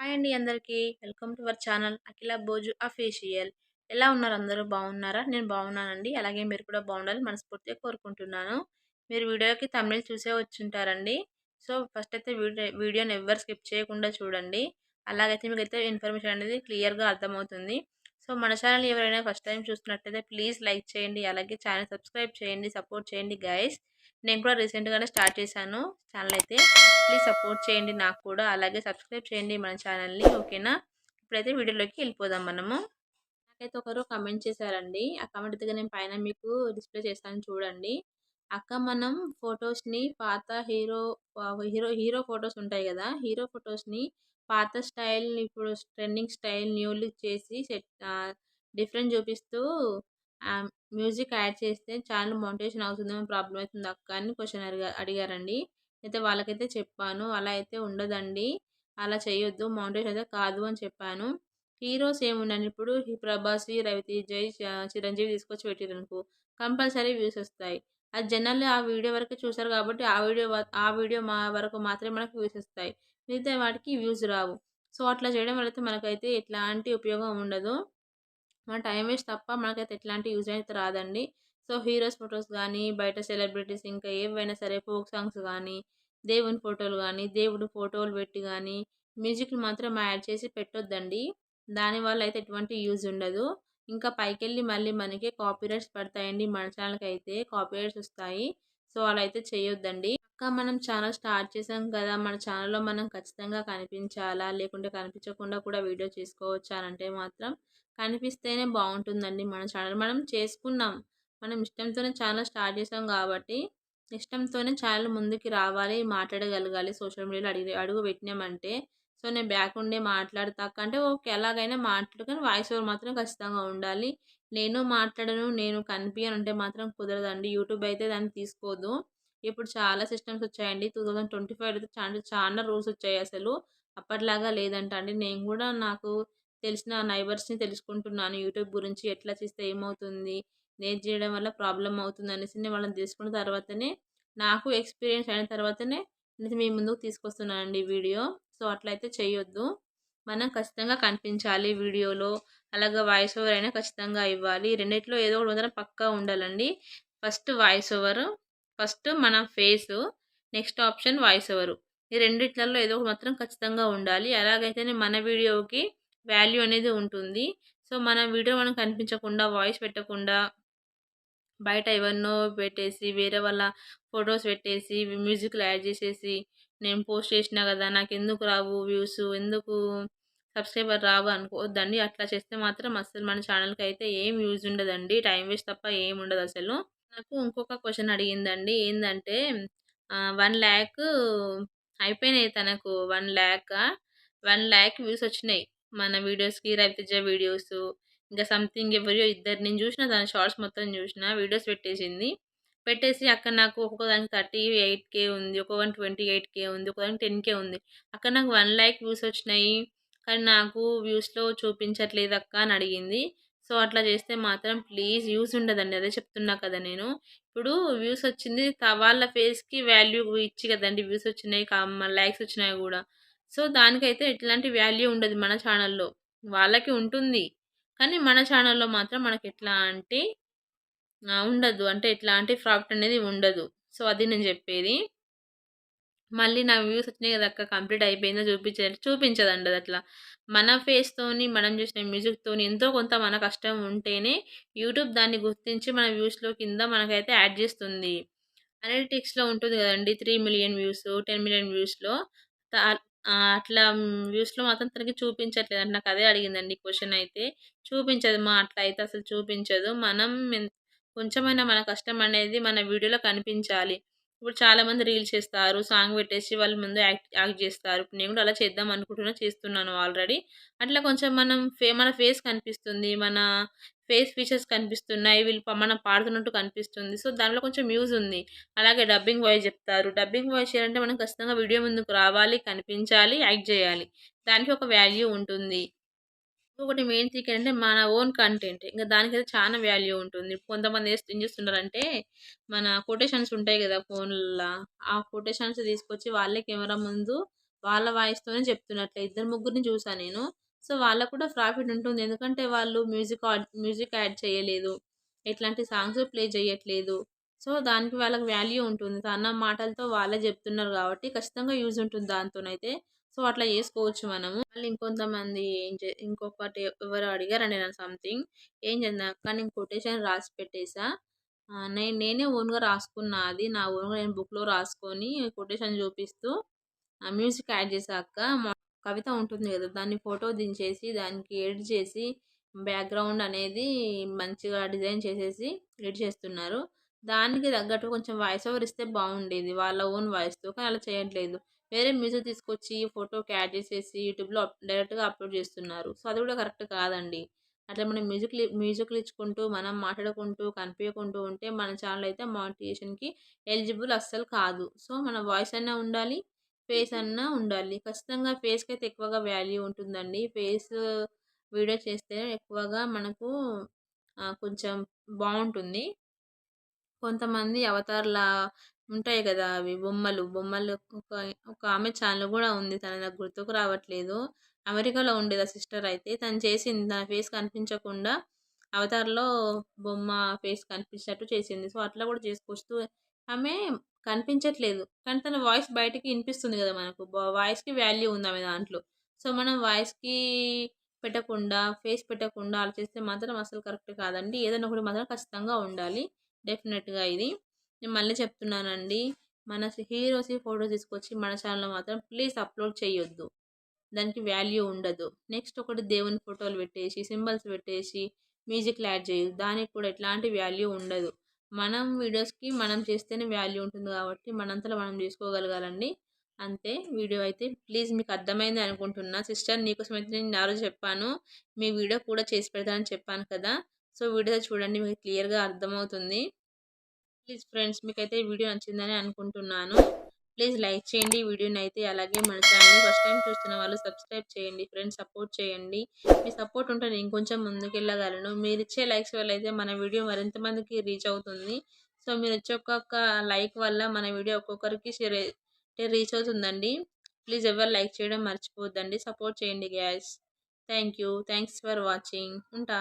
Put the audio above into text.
Hi అండి అందరికీ. Welcome to our channel Akhila Bhoju official. ఎలా ఉన్నారు అందరూ బాగున్నారా? నేను బాగున్నానండి. అలాగే మీరు కూడా బాగుండాలని మనస్ఫూర్తిగా కోరుకుంటున్నాను. మీరు వీడియోకి తమిళ్ చూసే వచ్చుంటారండి. సో ఫస్ట్ అయితే వీడియోని ఎవ్వరు స్కిప్ చేయకుండా చూడండి. అలాగైతే మీకైతే ఇన్ఫర్మేషన్ అనేది క్లియర్గా అర్థమవుతుంది. సో మన ఛానల్ ఎవరైనా ఫస్ట్ టైం చూస్తున్నట్టయితే ప్లీజ్ లైక్ చేయండి. అలాగే ఛానల్ సబ్స్క్రైబ్ చేయండి. సపోర్ట్ చేయండి గైస్. నేను కూడా రీసెంట్గానే స్టార్ట్ చేశాను ఛానల్ అయితే. ప్లీజ్ సపోర్ట్ చేయండి నాకు కూడా. అలాగే సబ్స్క్రైబ్ చేయండి మన ఛానల్ని. ఓకేనా? ఇప్పుడైతే వీడియోలోకి వెళ్ళిపోదాం మనము. నాకైతే ఒకరు కమెంట్ చేశారండి. ఆ కమెంట్ దగ్గర నేను పైన మీకు డిస్ప్లే చేస్తాను చూడండి. అక్క మనం ఫొటోస్ని పాత హీరో ఫొటోస్ ఉంటాయి కదా, హీరో ఫొటోస్ని పాత స్టైల్ని ఇప్పుడు ట్రెండింగ్ స్టైల్ న్యూ లుక్ చేసి డిఫరెంట్ చూపిస్తూ మ్యూజిక్ యాడ్ చేస్తే ఛానల్ మోనిటైజేషన్ అవుతుందేమో ప్రాబ్లం అవుతుంది అక్క అని క్వశ్చన్ అడిగారండి. అయితే వాళ్ళకైతే చెప్పాను, అలా అయితే ఉండదండి, అలా చేయొద్దు, మోనిటైజేషన్ అయితే కాదు అని చెప్పాను. హీరోస్ ఏముండండి, ఇప్పుడు ప్రభాస్, రవితేజ, చిరంజీవి తీసుకొచ్చి పెట్టిరనుకో కంపల్సరీ వ్యూస్ వస్తాయి. అది జనాలు ఆ వీడియో వరకు చూసారు కాబట్టి ఆ వీడియో వరకు మాత్రమే మనకు వ్యూస్ వస్తాయి. మిగతా వాటికి వ్యూస్ రావు. సో అట్లా చేయడం వల్ల అయితే మనకైతే ఎట్లాంటి ఉపయోగం ఉండదు. మన టైం వేస్ట్ తప్ప మనకైతే ఎట్లాంటి యూజ్ అయితే రాదండి. సో హీరోస్ ఫొటోస్ కానీ, బయట సెలబ్రిటీస్ ఇంకా ఏవైనా సరే ఫోక్ సాంగ్స్ కానీ, దేవుని ఫోటోలు కానీ, దేవుడు ఫోటోలు పెట్టి కానీ మ్యూజిక్లు మాత్రం యాడ్ చేసి పెట్టొద్దండి. దానివల్ల అయితే ఎటువంటి యూజ్ ఉండదు. ఇంకా పైకెళ్ళి మళ్ళీ మనకి కాపీరైట్స్ పడతాయండి. మన ఛానల్కి అయితే కాపీరైట్స్ వస్తాయి. సో అలా అయితే చేయొద్దండి. అక్క మనం ఛానల్ స్టార్ట్ చేసాం కదా, మన ఛానల్లో మనం ఖచ్చితంగా కనిపించాలా, లేకుంటే కనిపించకుండా కూడా వీడియో చేసుకోవచ్చా అని అంటే మాత్రం కనిపిస్తేనే బాగుంటుందండి. మన ఛానల్ మనం చేసుకున్నాం, మనం ఇష్టంతోనే ఛానల్ స్టార్ట్ చేసాం కాబట్టి ఇష్టంతోనే ఛానల్ ముందుకి రావాలి, మాట్లాడగలగాలి. సోషల్ మీడియాలో అడుగు పెట్టినామంటే సో నేను బ్యాక్ ఉండే మాట్లాడతా అంటే ఓకే, ఎలాగైనా మాట్లాడుకొని వాయిస్ ఓవర్ మాత్రం ఖచ్చితంగా ఉండాలి. నేను మాట్లాడను, నేను కనిపించను అంటే మాత్రం కుదరదండి. యూట్యూబ్ అయితే దాన్ని తీసుకోదు. ఇప్పుడు చాలా సిస్టమ్స్ వచ్చాయండి. 2025 అయితే చాలా చాలా రూల్స్ వచ్చాయి అసలు. అప్పటిలాగా లేదంట అండి. నేను కూడా నాకు తెలిసిన నైబర్స్ని తెలుసుకుంటున్నాను యూట్యూబ్ గురించి. ఎట్లా చేస్తే ఏమవుతుంది, నేను చేయడం వల్ల ప్రాబ్లమ్ అవుతుంది అనేసి నేను వాళ్ళని తెలుసుకున్న తర్వాతనే, నాకు ఎక్స్పీరియన్స్ అయిన తర్వాతనే నేను మీ ముందుకు తీసుకొస్తున్నానండి వీడియో. సో అట్లయితే చేయొద్దు. మనం ఖచ్చితంగా కనిపించాలి వీడియోలో. అలాగే వాయిస్ ఓవర్ అయినా ఖచ్చితంగా ఇవ్వాలి. రెండిట్లో ఏదో ఒకటి మాత్రం పక్కా ఉండాలండి. ఫస్ట్ వాయిస్ ఓవర్, ఫస్ట్ మన face, next option voice over. ఈ రెండిట్లలో ఏదో ఒకటి మాత్రం ఖచ్చితంగా ఉండాలి. అలాగైతేనే మన వీడియోకి వాల్యూ అనేది ఉంటుంది. సో మన వీడియో మనం కనిపించకుండా, వాయిస్ పెట్టకుండా, బయట ఎవరినో పెట్టేసి, వేరే వాళ్ళ ఫొటోస్ పెట్టేసి, మ్యూజిక్లు యాడ్ చేసేసి నేను పోస్ట్ చేసినా కదా నాకెందుకు రావు వ్యూస్, ఎందుకు సబ్స్క్రైబర్ రావు అనుకోవద్దండి. అట్లా చేస్తే మాత్రం అస్సలు మన ఛానల్కి అయితే ఏం యూజ్ ఉండదండి. టైం వేస్ట్ తప్ప ఏం ఉండదు అసలు. నాకు ఇంకొక క్వశ్చన్ అడిగిందండి. ఏందంటే 1,00,000 అయిపోయినాయి తనకు. 1,00,000 వ్యూస్ వచ్చినాయి మన వీడియోస్‌కి. రవితేజ వీడియోస్, ఇంకా సంథింగ్ ఎవరియో ఇద్దరు, నేను చూసిన దాని షార్ట్స్ మొత్తం చూసిన. వీడియోస్ పెట్టేసింది. పెట్టేసి అక్కడ నాకు ఒక్కొక్క దానికి 38K ఉంది, ఒక్కొక్కదానికి 28K ఉంది, ఒక్కొక్కదానికి 10K ఉంది. అక్కడ నాకు 1,00,000 వ్యూస్ వచ్చినాయి, కానీ నాకు వ్యూస్‌లో చూపించట్లేదక్క అని అడిగింది. సో అట్లా చేస్తే మాత్రం ప్లీజ్ యూజ్ ఉండదండి. అదే చెప్తున్నా కదా నేను. ఇప్పుడు వ్యూస్ వచ్చింది వాళ్ళ ఫేస్‌కి వాల్యూ ఇచ్చి కదండీ వ్యూస్ వచ్చినాయి, లైక్స్ వచ్చినాయి గూడా. సో దానికైతే ఎట్లాంటి వాల్యూ ఉండదు మన ఛానల్‌లో. వాళ్ళకి ఉంటుంది, కానీ మన ఛానల్‌లో మాత్రం మనకెట్లా అంటే ఉండదు. అంటే ఎట్లాంటి ప్రాఫిట్ అనేది ఉండదు. సో అది నేను చెప్పేది. మళ్ళీ నా వ్యూస్ వచ్చినాయి కదక్క, కంప్లీట్ అయిపోయిందో చూపించదంటే చూపించదండి అదట్లా. మన ఫేస్‌తోని, మనం చేసిన మ్యూజిక్‌తోని ఎంతో కొంత మన కష్టం ఉంటేనే యూట్యూబ్ దాన్ని గుర్తించి మన వ్యూస్‌లో కింద మనకైతే యాడ్ చేస్తుంది. అనలిటిక్స్‌లో ఉంటుంది కదండీ, 3,000,000 వ్యూస్, 10,000,000 వ్యూస్‌లో అట్లా వ్యూస్‌లో మాత్రం తనకి చూపించట్లేదంట. నాకు అదే అడిగిందండి క్వెషన్ అయితే. చూపించదు మా, అట్లా అయితే అసలు చూపించదు. మనం కొంచెమైనా మన కష్టం అనేది మన వీడియోలో కనిపించాలి. ఇప్పుడు చాలామంది రీల్స్ చేస్తారు, సాంగ్ పెట్టేసి వాళ్ళ ముందు యాక్ట్ యాక్ట్ చేస్తారు. ఇప్పుడు నేను కూడా అలా చేద్దాం అనుకుంటున్నా, చేస్తున్నాను ఆల్రెడీ. అట్లా కొంచెం మన ఫేస్ కనిపిస్తుంది, మన ఫేస్ ఫీచర్స్ కనిపిస్తున్నాయి, మనం పాడుతున్నట్టు కనిపిస్తుంది. సో దానిలో కొంచెం యూజ్ ఉంది. అలాగే డబ్బింగ్ వాయిస్ చెప్తారు. డబ్బింగ్ వాయిస్ చేయాలంటే మనం ఖచ్చితంగా వీడియో ముందుకు రావాలి, కనిపించాలి, యాక్ట్ చేయాలి. దానికి ఒక వాల్యూ ఉంటుంది. ఇంకొకటి మెయిన్ థింగ్ ఏంటంటే మన ఓన్ కంటెంట్. ఇంక దానికైతే చాలా వాల్యూ ఉంటుంది. కొంతమంది ఏం చేస్తున్నారంటే మన కొటేషన్స్ ఉంటాయి కదా ఫోన్‌లల్ల, ఆ కొటేషన్స్ తీసుకొచ్చి వాళ్ళే కెమెరా ముందు వాళ్ళ వాయిస్‌తోనే చెప్తున్నట్లే. ఇద్దరు ముగ్గురిని చూసా నేను. సో, వాళ్ళకి కూడా ప్రాఫిట్ ఉంటుంది. ఎందుకంటే వాళ్ళు మ్యూజిక్ యాడ్ చేయలేదు. ఎట్లాంటి సాంగ్స్ ప్లే చేయట్లేదు. సో, దానికి వాళ్ళకి వాల్యూ ఉంటుంది. తన మాటలతో వాళ్ళే చెప్తున్నారు కాబట్టి ఖచ్చితంగా యూజ్ ఉంటుంది దాంతోనైతే. సో, అట్లా చేసుకోవచ్చు మనము. మళ్ళీ ఇంకొంతమంది ఇంకొకటి ఎవరో అడిగారండి నన్ను సంథింగ్. ఏం చేద్దాం అక్క నేను కొటేషన్ రాసి పెట్టేసా. నేనే ఓన్‌గా రాసుకున్నా అది. నా ఓన్‌గా నేను బుక్‌లో రాసుకొని కొటేషన్ చూపిస్తూ మ్యూజిక్ యాడ్ చేశా అక్క. కవిత ఉంటుంది గదా! దాన్ని ఫోటో దించేసి, దానికి ఎడిట్ చేసి, బ్యాక్‌గ్రౌండ్ అనేది మంచిగా డిజైన్ చేసేసి ఎడిట్ చేస్తున్నారు. దానికి తగ్గట్టు కొంచెం వాయిస్ ఓవర్ ఇస్తే బావుండేది. వాళ్ళ ఓన్ వాయిస్‌తో. కానీ అలా చేయట్లేదు. వేరే మ్యూజిక్ తీసుకొచ్చి ఫోటోకి యాడ్ చేసేసి యూట్యూబ్‌లో డైరెక్ట్‌గా అప్‌లోడ్ చేస్తున్నారు. సో, అది కూడా కరెక్ట్ కాదండి. అట్లా మనం మ్యూజిక్‌లు ఇచ్చుకుంటూ, మనం మాట్లాడుకుంటూ, కనిపియకుంటూ ఉంటే మన ఛానెల్ అయితే మానిటైజేషన్‌కి ఎలిజిబుల్ అస్సలు కాదు. సో, మన వాయిస్ అన్నా ఉండాలి. ఫేస్ అన్నా ఉండాలి. ఖచ్చితంగా ఫేస్‌కైతే ఎక్కువగా వాల్యూ ఉంటుందండి. వీడియో చేస్తే ఎక్కువగా మనకు కొంచెం బావుంటుంది. కొంతమంది అవతార్‌లా ఉంటాయి గదా! అవి బొమ్మలు ఒక ఒక ఆమె ఛానెల్ గూడా ఉంది. నాకు గుర్తుకు రావట్లేదు. అమెరికాలో ఉండేది ఆ సిస్టర్ అయితే. తను చేసింది. తన ఫేస్ కనిపించకుండా అవతార్‌లో బొమ్మ ఫేస్ కనిపించేటట్టు చేసింది. సో, అట్లా గూడా చేసుకొస్తూ ఆమె కనిపించట్లేదు. కానీ తన వాయిస్ బయటికి ఇనిపిస్తుంది గదా! మనకు. వాయిస్‌కి వాల్యూ ఉంది ఆమె దాంట్లో. సో, మనం వాయిస్‌కి పెట్టకుండా, ఫేస్ పెట్టకుండా అలా చేస్తే మాత్రం అసలు కరెక్ట్ కాదండి. ఏదైనా ఒకటి మాత్రం ఖచ్చితంగా ఉండాలి. డెఫినెట్‌గా ఇది. నేను మళ్ళీ చెప్తున్నానండి. మన హీరోస్‌వి ఫోటో తీసుకొచ్చి మన ఛానెల్‌లో మాత్రం ప్లీజ్ అప్‌లోడ్ చేయొద్దు. దానికి వాల్యూ ఉండదు. నెక్స్ట్ ఒకటి దేవుని ఫోటోలు పెట్టేసి, సింబల్స్ పెట్టేసి, మ్యూజిక్‌లు యాడ్ చేయొద్దు. దానికి కూడా ఎట్లాంటి వాల్యూ ఉండదు. మనం వీడియోస్‌కి మనం చేస్తేనే వాల్యూ ఉంటుంది కాబట్టి మనంతట మనం చేసుకోగలగాలండి. అంతే. వీడియో అయితే ప్లీజ్ మీకు అర్థమైంది అనుకుంటున్నా. సిస్టర్ నీకోసమైతే నేను ఆ రోజు చెప్పాను. మీ వీడియో కూడా చేసి పెడతానని చెప్పాను కదా! సో, వీడియో చూడండి మీకు క్లియర్‌గా అర్థమవుతుంది. ప్లీజ్ ఫ్రెండ్స్ మీకైతే ఈ వీడియో నచ్చిందని అనుకుంటున్నాను. ప్లీజ్ లైక్ చేయండి వీడియోనైతే. అలాగే మన ఛానల్‌ని ఫస్ట్ టైమ్ చూస్తున్న వాళ్ళు సబ్స్క్రైబ్ చేయండి. ఫ్రెండ్స్ సపోర్ట్ చేయండి. మీ సపోర్ట్ ఉంటే నేను ఇంకొంచెం ముందుకెళ్ళగలను. మీరిచ్చే లైక్స్ వల్ల అయితే మన వీడియో మరింత మందికి రీచ్ అవుతుంది. సో, మీరిచ్చే ఒక్కొక్క లైక్ వల్ల మన వీడియో ఒక్కొక్కరికి రీచ్ అవుతుందండి. ప్లీజ్ ఎవరు లైక్ చేయడం మర్చిపోవద్దండి. సపోర్ట్ చేయండి guys. Thank you. Thanks for watching. ఉంటా.